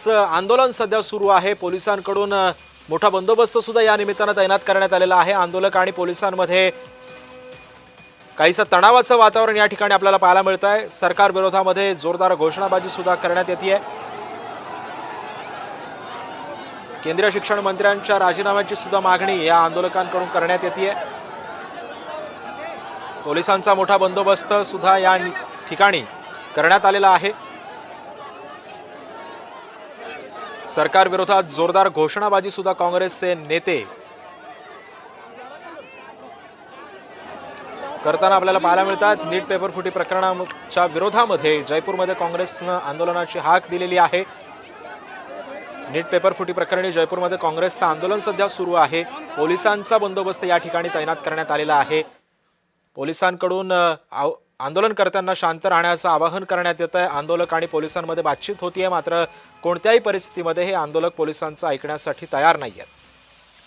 आंदोलन सध्या सुरू आहे। पोलिसांकडून मोठा बंदोबस्त सुद्धा या निमित्ताने तैनात करण्यात आलेला आहे। आंदोलक आणि पोलिसांमध्ये काहीसा तणावाचं वातावरण या ठिकाणी आपल्याला पाहायला मिळत आहे। सरकार विरोधामध्ये जोरदार घोषणाबाजी सुद्धा करण्यात येते। केंद्रीय शिक्षण मंत्र्यांच्या राजीनाम्याची सुद्धा मागणी या आंदोलकांकडून करण्यात येते। पोलिसांचा मोठा बंदोबस्त सुद्धा या ठिकाणी करण्यात आलेला आहे। सरकार विरोधात जोरदार घोषणाबाजी सुद्धा काँग्रेसचे नेते करताना आपल्याला पाहायला मिळतात। नीट पेपर फुटी प्रकरणाच्या विरोधामध्ये जयपूरमध्ये काँग्रेसने आंदोलनाची हाक दिलेली आहे। नीट पेपर फुटी प्रकरणी जयपूरमध्ये काँग्रेसचं आंदोलन सध्या सुरू आहे। पोलिसांचा बंदोबस्त या ठिकाणी तैनात करण्यात आलेला आहे। पोलिसांकडून आंदोलनकर्त्यांना शांत राहण्याचं आवाहन करण्यात येत आहे। आंदोलक आणि पोलिसांमध्ये बातचीत होतीये, मात्र कोणत्याही परिस्थितीमध्ये हे आंदोलक पोलिसांचं ऐकण्यासाठी तयार नाहीयेत।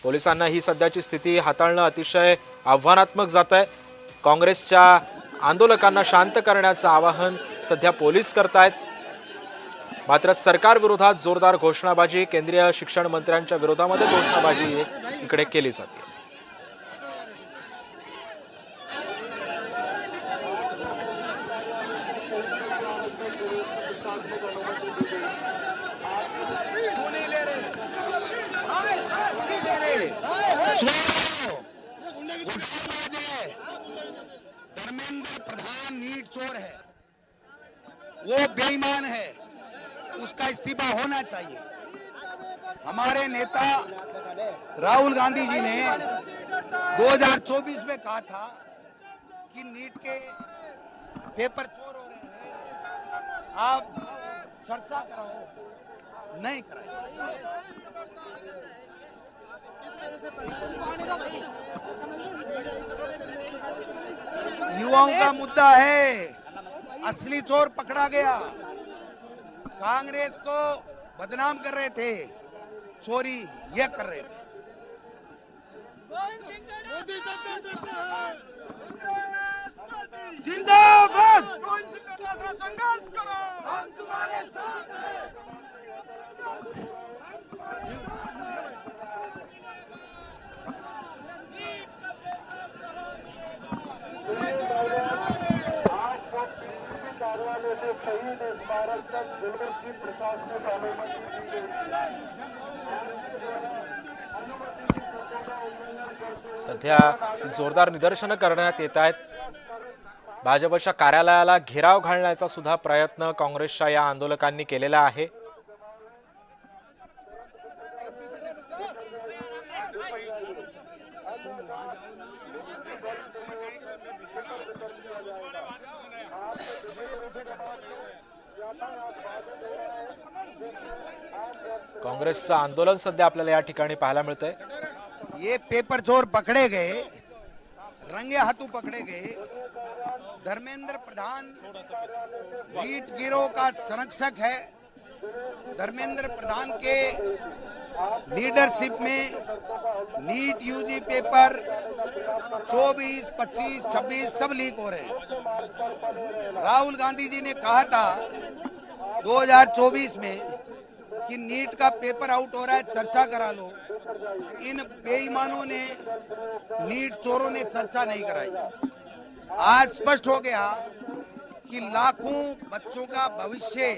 पोलिसांना ही सध्याची स्थिती हाताळणं अतिशय आव्हानात्मक जात आहे। काँग्रेसच्या आंदोलकांना शांत करण्याचं आवाहन सध्या पोलीस करतायत, मात्र सरकार विरोधात जोरदार घोषणाबाजी, केंद्रीय शिक्षण मंत्र्यांच्या विरोधामध्ये घोषणाबाजी इकडे केली जाते। धर्मेंद्र प्रधान नीट चोर है, वो बेईमान है, उसका इस्तीफा होना चाहिए। हमारे नेता राहुल गांधी जी ने 2024 में कहा था कि नीट के पेपर चोर हो रहे हैं, आप चर्चा कराओ, नहीं कराई। युवाओं का मुद्दा है, असली चोर पकड़ा गया। कांग्रेस को बदनाम कर रहे थे, चोरी ये कर रहे थे। जिंदाबाद, संघर्ष करो, हम तुम्हारे साथ हैं। सध्या जोरदार निदर्शनं करण्यात येत आहेत। भाजपच्या कार्यालयाला घेराव घालण्याचा सुद्धा प्रयत्न काँग्रेसच्या या आंदोलकांनी केलेला आहे। काँग्रेसचं आंदोलन सध्या आपल्याला या ठिकाणी पाहायला मिळतंय। ये पेपर चोर पकड़े गए, रंगे हाथों पकड़े गए। धर्मेंद्र प्रधान नीट गिरोह का संरक्षक है। धर्मेंद्र प्रधान के लीडरशिप में नीट यूजी पेपर 24, 25, 26 सब लीक हो रहे हैं। राहुल गांधी जी ने कहा था 2024 में कि नीट का पेपर आउट हो रहा है, चर्चा करा लो। इन बेईमानों ने, नीट चोरों ने चर्चा नहीं कराई। आज स्पष्ट हो गया कि लाखों बच्चों का भविष्य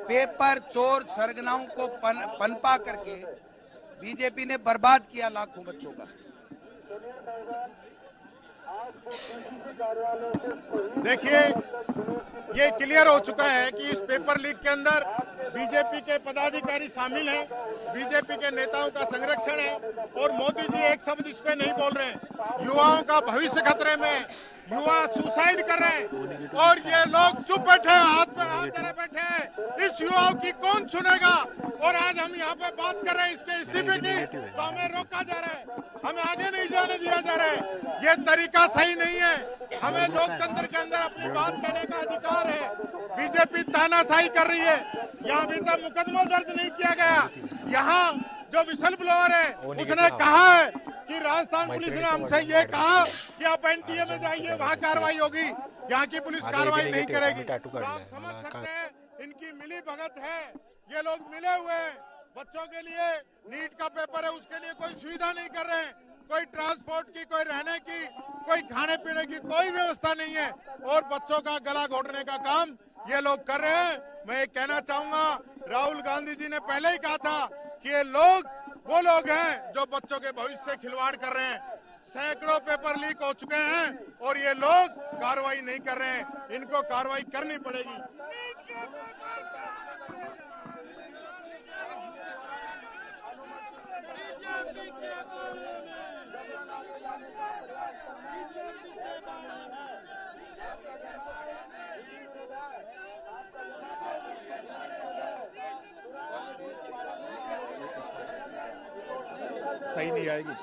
पेपर चोर सरगनाओं को पनपा करके बीजेपी ने बर्बाद किया, लाखों बच्चों का। देखिए, ये क्लियर हो चुका है कि इस पेपर लीक के अंदर बीजेपी के पदाधिकारी शामिल हैं, बीजेपी के नेताओं का संरक्षण है और मोदी जी एक शब्द इस पे नहीं बोल रहे हैं। युवाओं का भविष्य खतरे में, युवा सुसाइड कर रहे हैं और ये लोग चुप बैठे हैं, हाथ पे हाथ धरे बैठे हैं। इस युवाओं की कौन सुनेगा? और आज हम यहाँ पे बात कर रहे हैं इसके इस्तीफे की, तो हमें रोका जा रहा है, हमें आगे नहीं जाने दिया जा रहा है। ये तरीका सही नहीं है। हमें लोकतंत्र के अंदर अपनी बात कहने का अधिकार है। बीजेपी तानाशाही कर रही है। यहाँ अभी तक मुकदमा दर्ज नहीं किया गया। यहाँ जो विसल ब्लोअर है उसने कहा है कि राजस्थान पुलिस ने हमसे ये कहा कि आप एनटीए में जाइए, वहाँ कार्रवाई होगी। यहाँ की पुलिस कार्रवाई नहीं करेगी। आप समझ सकते हैं इनकी मिली भगत है। ये लोग मिले हुए हैं। बच्चों के लिए नीट का पेपर है, उसके लिए कोई सुविधा नहीं कर रहे हैं, कोई ट्रांसपोर्ट की, कोई रहने की, कोई खाने पीने की कोई व्यवस्था नहीं है, और बच्चों का गला घोटने का काम ये लोग कर रहे हैं। मैं ये कहना चाहूंगा, राहुल गांधी जी ने पहले ही कहा था कि ये लोग वो लोग हैं जो बच्चों के भविष्य से खिलवाड़ कर रहे हैं। सैकड़ों पेपर लीक हो चुके हैं और ये लोग कार्रवाई नहीं कर रहे हैं, इनको कार्रवाई करनी पड़ेगी। सही नहीं आएगी।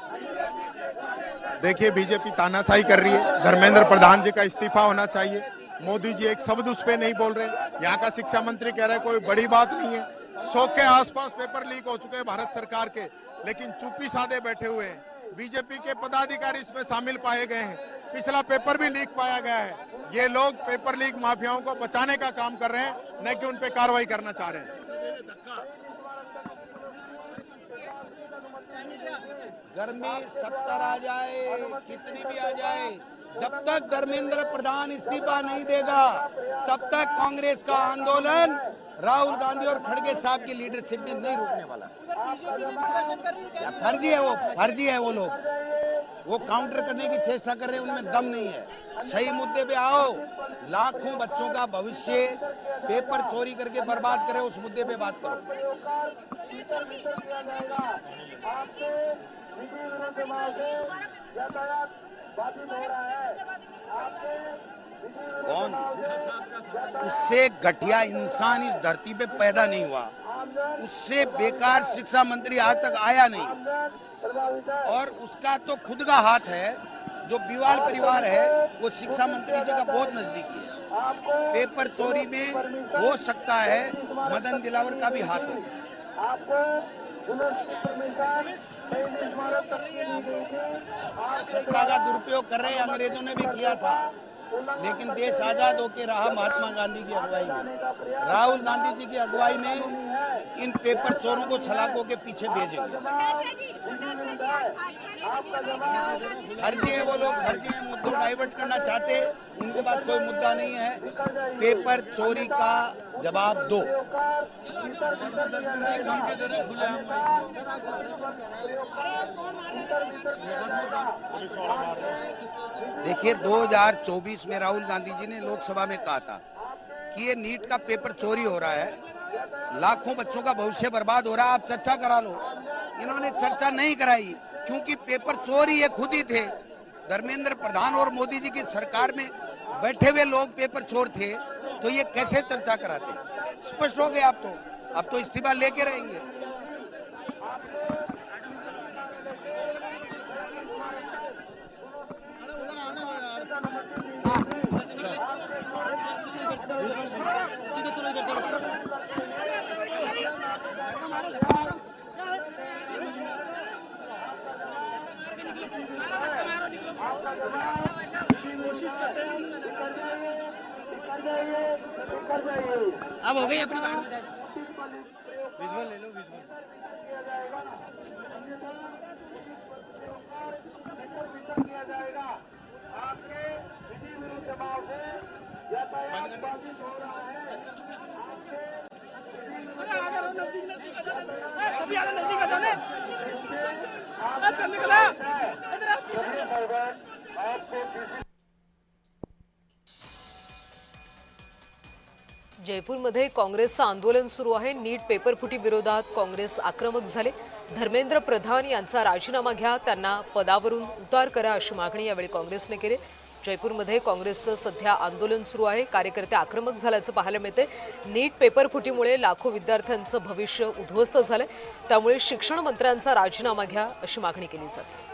देखिए, बीजेपी तानाशाही कर रही है। धर्मेंद्र प्रधान जी का इस्तीफा होना चाहिए। मोदी जी एक शब्द उस पे नहीं बोल रहे। यहाँ का शिक्षा मंत्री कह रहे हैं कोई बड़ी बात नहीं है। 100 के आसपास पेपर लीक हो चुके हैं भारत सरकार के, लेकिन चुप्पी साधे बैठे हुए हैं। बीजेपी के पदाधिकारी इसमें शामिल पाए गए हैं। पिछला पेपर भी लीक पाया गया है। ये लोग पेपर लीक माफियाओं को बचाने का काम कर रहे हैं, न कि उन पे कार्रवाई करना चाह रहे हैं। गर्मी 70 आ जाए, कितनी भी आ जाए, जब तक धर्मेंद्र प्रधान इस्तीफा नहीं देगा तब तक कांग्रेस का आंदोलन राहुल गांधी और खड़गे साहब की लीडरशिप में नहीं रुकने वाला। फर्जी है वो लोग, वो काउंटर करने की चेष्टा कर रहे हैं, उनमें दम नहीं है। सही मुद्दे पे आओ। लाखों बच्चों का भविष्य पेपर चोरी करके बर्बाद करे, उस मुद्दे पे बात करो। कौन? उससे घटिया इंसान इस धरती पे पैदा नहीं हुआ, उससे बेकार शिक्षा मंत्री आज तक आया नहीं, और उसका तो खुद का हाथ है। जो बिवाल परिवार है वो शिक्षा मंत्री जी का बहुत नजदीकी है। पेपर चोरी में हो सकता है मदन दिलावर का भी हाथ हो। सत्ता का दुरुपयोग कर रहे हैं, अंग्रेजों ने भी किया था, लेकिन देश आजाद होकर रहा महात्मा गांधी की अगुवाई में, राहुल गांधी जी की अगुवाई में। इन पेपर चोरों को सलाखों के पीछे भेजेंगे। फर्जी है वो लोग, फर्जी है, मुद्दों डाइवर्ट करना चाहते, उनके पास कोई मुद्दा नहीं है। पेपर चोरी का जवाब दो। देखिए, 2024 में राहुल गांधी जी ने लोकसभा में कहा था कि ये नीट का पेपर चोरी हो रहा है, लाखों बच्चों का भविष्य बर्बाद हो रहा है, आप चर्चा करा लो। इन्होंने चर्चा नहीं कराई क्योंकि पेपर चोर ही ये खुद ही थे। धर्मेंद्र प्रधान और मोदी जी की सरकार में बैठे हुए लोग पेपर चोर थे, तो ये कैसे चर्चा कराते? स्पष्ट हो गए अब तो इस्तीफा लेके रहेंगे। अब हो गई अपनी बात। विजुअल ले लो, विजुअल। जयपूरमध्ये काँग्रेसचं आंदोलन सुरू आहे। नीट पेपरफुटी विरोधात काँग्रेस आक्रमक झाले। धर्मेंद्र प्रधान यांचा राजीनामा घ्या, त्यांना पदावरून उतार करा अशी मागणी यावेळी काँग्रेसने केली। जयपूरमध्ये काँग्रेसचं सध्या आंदोलन सुरू आहे। कार्यकर्ते आक्रमक झाल्याचं पाहायला मिळते। नीट पेपरफुटीमुळे लाखो विद्यार्थ्यांचं भविष्य उद्ध्वस्त झाले, त्यामुळे शिक्षण मंत्र्यांचा राजीनामा घ्या अशी मागणी केली जाते।